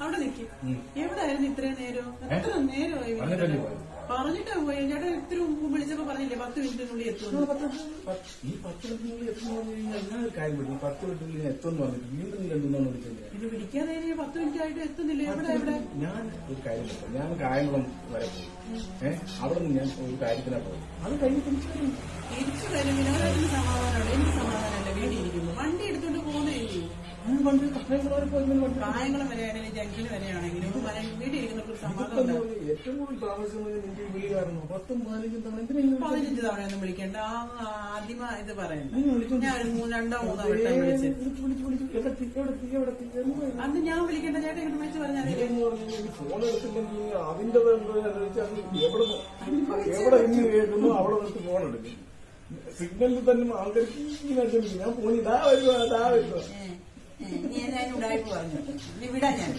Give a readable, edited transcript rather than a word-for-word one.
അവിടെ നിൽക്കും. എവിടെയായിരുന്നു ഇത്രയും നേരം? എത്ര നേരമായി പറഞ്ഞിട്ടാ പോയി. ചേട്ടാ ഇത്തിരി മുമ്പ് വിളിച്ചപ്പോ പറഞ്ഞില്ലേ 10 മിനിറ്റിനുള്ളിൽ എത്തുന്നു. ഈ 10 മിനിറ്റിനുള്ളിൽ എത്തുന്ന കഴിഞ്ഞാൽ ഞാൻ ഒരു കാര്യം വിളിക്കും. 10 മിനിറ്റിനുള്ളിൽ എത്തുമെന്ന് പറഞ്ഞിട്ട് വീണ്ടും രണ്ടെന്നാണ് വിളിച്ചത്. ഇത് വിളിക്കാതെ 10 മിനിറ്റ് ആയിട്ട് എത്തുന്നില്ല. എവിടെ ഞാൻ ഒരു കാര്യം വിളിക്കും. ഞാൻ കായംകുളം വരെ പോകും. അവിടെ നിന്ന് ഞാൻ ഒരു കാര്യത്തിനാ പോകും. അത് കഴിഞ്ഞ് തിരിച്ചു വരും. തിരിച്ചു വരും. വിനോദത്തിന് സമാധാനമാണ്. എനിക്ക് സമാധാനമല്ല. വീട്ടിൽ ഇരിക്കുന്നു. വണ്ടി എടുത്തോണ്ട് പോകുന്നേ ഇല്ലയോ? വണ്ടി കായംകുളം വരെയാണെങ്കിലും ജംഗ്ഷന് വരെയാണെങ്കിലും വീട്ടിൽ ഇരിക്കുന്നവർക്ക് സമാധാനം. ഏറ്റവും കൂടുതൽ താമസിക്കുന്നത് എനിക്ക് വിളി കാരണം 10-15 തവണ 15 തവണയൊന്നും വിളിക്കണ്ട. ആദ്യമ ഇത് പറയണ്ട. ഞാൻ 2-3 വട്ടം അന്ന് ഞാൻ വിളിക്കേണ്ട. ചേട്ടൻ ഇങ്ങോട്ട് വിളിച്ച് പറഞ്ഞാൽ ഫോൺ എടുത്തില്ലെങ്കിൽ അതിന്റെ എവിടെ ഇന്ന് കേൾക്കുന്നു അവിടെ നിർത്തി ഫോൺ എടുക്കും. സിഗ്നലിൽ തന്നെ ആൾക്കാർക്ക് ഞാൻ ഫോണിൽ ഇതാ വരുക. നീ എന്നെ ഉടായ്പ പറഞ്ഞു. നീ വിടാ ഞാൻ.